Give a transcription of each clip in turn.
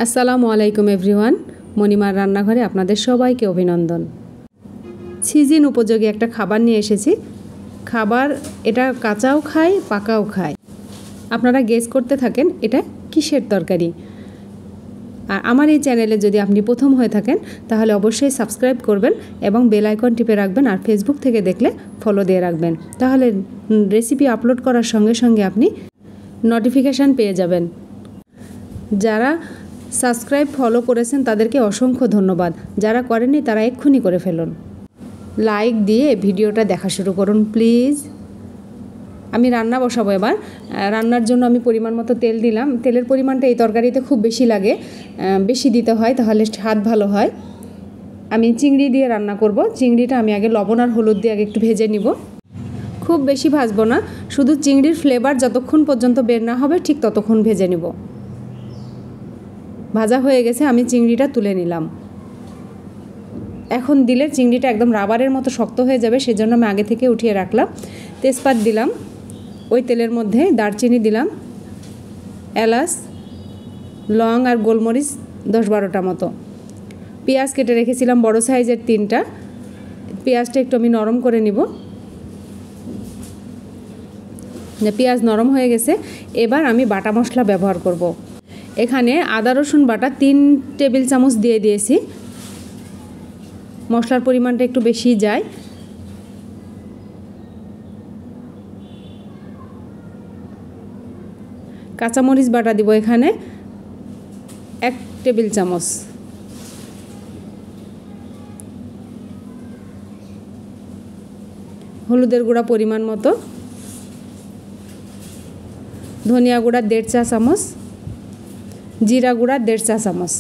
আসসালামু আলাইকুম এভরিওয়ান, মণিমার রান্নাঘরে আপনাদের সবাইকে অভিনন্দন। সিজন উপযোগী একটা খাবার নিয়ে এসেছি। খাবার এটা কাঁচাও খায়, পাকাও খায়। আপনারা গেস করতে থাকেন এটা কিসের তরকারি। আর আমার এই চ্যানেলে যদি আপনি প্রথম হয়ে থাকেন তাহলে অবশ্যই সাবস্ক্রাইব করবেন এবং বেল আইকন টিপে রাখবেন। আর ফেসবুক থেকে দেখলে ফলো দিয়ে রাখবেন, তাহলে রেসিপি আপলোড করার সঙ্গে সঙ্গে আপনি নোটিফিকেশান পেয়ে যাবেন। যারা সাবস্ক্রাইব ফলো করেছেন তাদেরকে অসংখ্য ধন্যবাদ। যারা করেননি তারা এক্ষুনি করে ফেলুন। লাইক দিয়ে ভিডিওটা দেখা শুরু করুন প্লিজ। আমি রান্না বসাবো এবার। রান্নার জন্য আমি পরিমাণ মতো তেল দিলাম। তেলের পরিমাণটা এই তরকারিতে খুব বেশি লাগে, বেশি দিতে হয়, তাহলে স্বাদ ভালো হয়। আমি চিংড়ি দিয়ে রান্না করব। চিংড়িটা আমি আগে লবণ আর হলুদ দিয়ে আগে একটু ভেজে নিব। খুব বেশি ভাজবো না, শুধু চিংড়ির ফ্লেভার যতক্ষণ পর্যন্ত বের না হবে ঠিক ততক্ষণ ভেজে নিব। ভাজা হয়ে গেছে, আমি চিংড়িটা তুলে নিলাম। এখন দিলে চিংড়িটা একদম রাবারের মতো শক্ত হয়ে যাবে, সেজন্য আমি আগে থেকে উঠিয়ে রাখলাম। তেজপাত দিলাম ওই তেলের মধ্যে, দারচিনি দিলাম, এলাচ, লং আর গোলমরিচ 10-12টা মতো। পেঁয়াজ কেটে রেখেছিলাম বড় সাইজের 3টা। পেঁয়াজটা একটু আমি নরম করে নিব। পেঁয়াজ নরম হয়ে গেছে, এবার আমি বাটা মশলা ব্যবহার করব। এখানে আদা রসুন বাটা 3 টেবিল চামচ দিয়ে দিয়েছি। মশলার পরিমাণটা একটু বেশি যায়। কাঁচামরিচ বাটা দিব এখানে 1 টেবিল চামচ। হলুদের গুঁড়া পরিমাণ মতো, ধনিয়া গুঁড়া 1.5 চা চামচ, জিরা গুঁড়া 1.5 চা চামচ।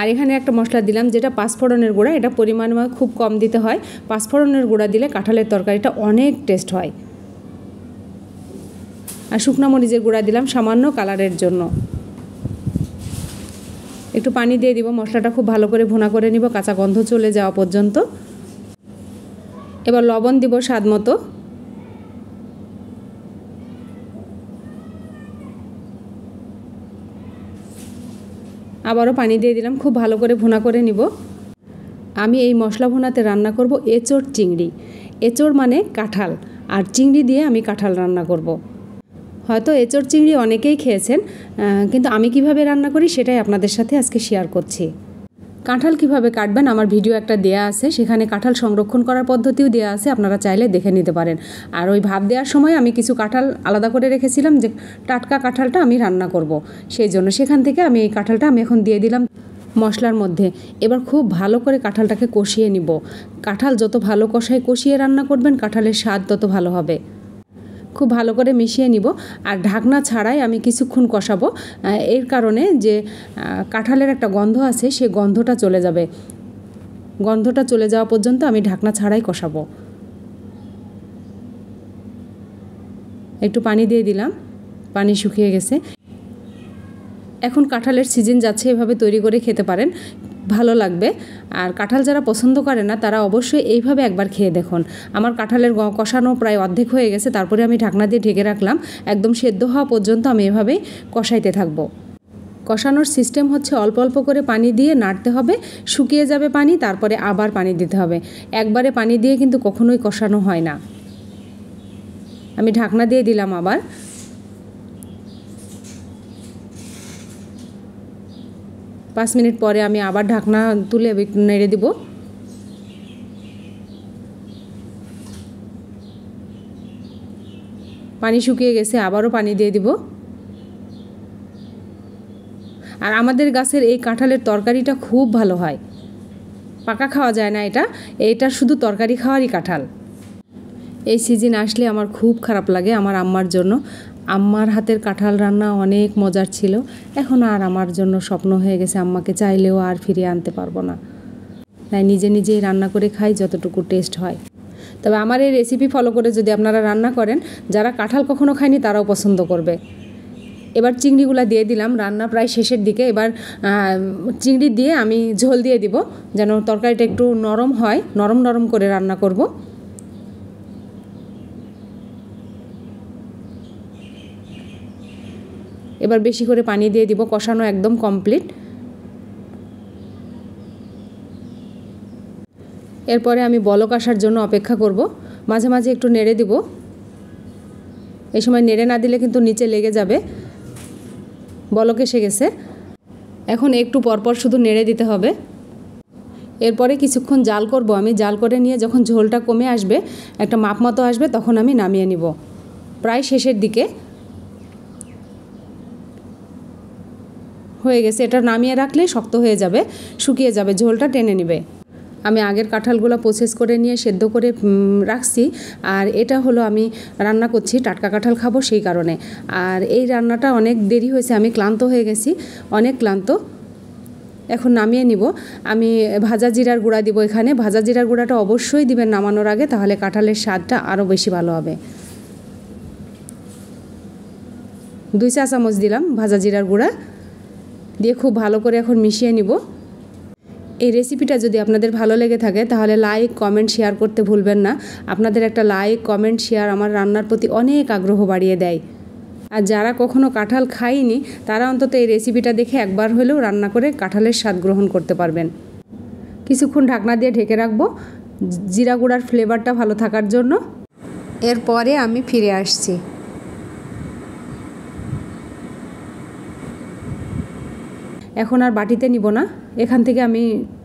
আর এখানে একটা মশলা দিলাম যেটা পাঁচফোড়নের গুঁড়া। এটা পরিমাণ খুব কম দিতে হয়। পাঁচফোড়নের গুঁড়া দিলে কাঁঠালের তরকারিটা অনেক টেস্ট হয়। আর শুকনো মরিচের গুঁড়া দিলাম সামান্য কালারের জন্য। একটু পানি দিয়ে দিব। মশলাটা খুব ভালো করে ভুনা করে নিব কাঁচা গন্ধ চলে যাওয়া পর্যন্ত। এবার লবণ দিব স্বাদ মতো। আবারও পানি দিয়ে দিলাম, খুব ভালো করে ভুনা করে নিব। আমি এই মশলা ভুনাতে রান্না করব এঁচোড় চিংড়ি। এঁচোড় মানে কাঁঠাল, আর চিংড়ি দিয়ে আমি কাঁঠাল রান্না করব। হয়তো এঁচোড় চিংড়ি অনেকেই খেয়েছেন, কিন্তু আমি কিভাবে রান্না করি সেটাই আপনাদের সাথে আজকে শেয়ার করছি। কাঁঠাল কিভাবে কাটবেন আমার ভিডিও একটা দেয়া আছে, সেখানে কাঁঠাল সংরক্ষণ করার পদ্ধতিও দেয়া আছে, আপনারা চাইলে দেখে নিতে পারেন। আর ওই ভাপ দেওয়ার সময় আমি কিছু কাঁঠাল আলাদা করে রেখেছিলাম, যে টাটকা কাঁঠালটা আমি রান্না করব, সেই জন্য সেখান থেকে আমি এই কাঁঠালটা আমি এখন দিয়ে দিলাম মশলার মধ্যে। এবার খুব ভালো করে কাঁঠালটাকে কষিয়ে নিব। কাঁঠাল যত ভালো কষিয়ে রান্না করবেন কাঁঠালের স্বাদ তত ভালো হবে। খুব ভালো করে মিশিয়ে নিব। আর ঢাকনা ছাড়াই আমি কিছুক্ষণ কষাবো, এর কারণে যে কাঁঠালের একটা গন্ধ আছে সে গন্ধটা চলে যাবে। গন্ধটা চলে যাওয়া পর্যন্ত আমি ঢাকনা ছাড়াই কষাবো। একটু পানি দিয়ে দিলাম, পানি শুকিয়ে গেছে। এখন কাঁঠালের সিজন যাচ্ছে, এভাবে তৈরি করে খেতে পারেন, ভালো লাগবে। আর কাঁঠাল যারা পছন্দ করে না তারা অবশ্যই এইভাবে একবার খেয়ে দেখুন। আমার কাঁঠালের কষানো প্রায় অর্ধেক হয়ে গেছে, তারপরে আমি ঢাকনা দিয়ে ঢেকে রাখলাম। একদম সেদ্ধ হওয়া পর্যন্ত আমি এভাবেই কষাইতে থাকব। কষানোর সিস্টেম হচ্ছে অল্প অল্প করে পানি দিয়ে নাড়তে হবে, শুকিয়ে যাবে পানি, তারপরে আবার পানি দিতে হবে। একবারে পানি দিয়ে কিন্তু কখনোই কষানো হয় না। আমি ঢাকনা দিয়ে দিলাম আবার। পাঁচ মিনিট পরে আমি আবার ঢাকনা তুলে নেড়ে দিব। পানি শুকিয়ে গেছে, আবারও পানি দিয়ে দিব। আর আমাদের গাছের এই কাঁঠালের তরকারিটা খুব ভালো হয়, পাকা খাওয়া যায় না। এটা শুধু তরকারি খাওয়ারই কাঁঠাল। এই সিজন আসলে আমার খুব খারাপ লাগে আমার আম্মার জন্য। আম্মার হাতের কাঁঠাল রান্না অনেক মজার ছিল, এখন আর আমার জন্য স্বপ্ন হয়ে গেছে, আম্মাকে চাইলেও আর ফিরিয়ে আনতে পারবো না। তাই নিজেই রান্না করে খাই যতটুকু টেস্ট হয়। তবে আমার এই রেসিপি ফলো করে যদি আপনারা রান্না করেন, যারা কাঁঠাল কখনো খায়নি তারাও পছন্দ করবে। এবার চিংড়িগুলো দিয়ে দিলাম, রান্না প্রায় শেষের দিকে। এবার চিংড়ি দিয়ে আমি ঝোল দিয়ে দিব, যেন তরকারিটা একটু নরম হয়, নরম নরম করে রান্না করব। এবার বেশি করে পানি দিয়ে দিব, কষানো একদম কমপ্লিট। এরপরে আমি বলক আসার জন্য অপেক্ষা করব, মাঝে মাঝে একটু নেড়ে দিব। এই সময় নেড়ে না দিলে কিন্তু নিচে লেগে যাবে। বলক এসে গেছে, এখন একটু পরপর শুধু নেড়ে দিতে হবে। এরপরে কিছুক্ষণ জাল করব আমি। জাল করে নিয়ে যখন ঝোলটা কমে আসবে, একটা মাপ মতো আসবে, তখন আমি নামিয়ে নিব। প্রায় শেষের দিকে হয়ে গেছে। এটা নামিয়ে রাখলে শক্ত হয়ে যাবে, শুকিয়ে যাবে, ঝোলটা টেনে নেবে। আমি আগের কাঁঠালগুলো প্রসেস করে নিয়ে সেদ্ধ করে রাখছি। আর এটা হলো আমি রান্না করছি, টাটকা কাঁঠাল খাবো সেই কারণে। আর এই রান্নাটা অনেক দেরি হয়েছে, আমি ক্লান্ত হয়ে গেছি, অনেক ক্লান্ত। এখন নামিয়ে নিব। আমি ভাজা জিরার গুঁড়া দিব এখানে। ভাজা জিরার গুঁড়াটা অবশ্যই দিবেন নামানোর আগে, তাহলে কাঁঠালের স্বাদটা আরও বেশি ভালো হবে। 2 চা চামচ দিলাম ভাজা জিরার গুঁড়া দিয়ে খুব ভালো করে এখন মিশিয়ে নিব। এই রেসিপিটা যদি আপনাদের ভালো লেগে থাকে তাহলে লাইক, কমেন্ট, শেয়ার করতে ভুলবেন না। আপনাদের একটা লাইক, কমেন্ট, শেয়ার আমার রান্নার প্রতি অনেক আগ্রহ বাড়িয়ে দেয়। আর যারা কখনো কাঁঠাল খায়নি তারা অন্তত এই রেসিপিটা দেখে একবার হলেও রান্না করে কাঁঠালের স্বাদ গ্রহণ করতে পারবেন। কিছুক্ষণ ঢাকনা দিয়ে ঢেকে রাখবো জিরা গুঁড়ার ফ্লেভারটা ভালো থাকার জন্য। এরপরে আমি ফিরে আসছি। এখন আর বাটিতে নিব না, এখান থেকে আমি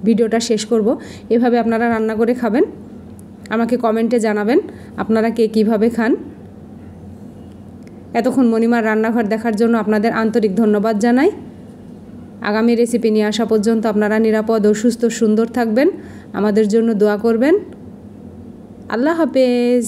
ভিডিওটা শেষ করব। এভাবে আপনারা রান্না করে খাবেন, আমাকে কমেন্টে জানাবেন আপনারা কে কীভাবে খান। এতক্ষণ মণিমার রান্নাঘর দেখার জন্য আপনাদের আন্তরিক ধন্যবাদ জানাই। আগামী রেসিপি নিয়ে আসা পর্যন্ত আপনারা নিরাপদ ও সুস্থ সুন্দর থাকবেন, আমাদের জন্য দোয়া করবেন। আল্লাহ হাফেজ।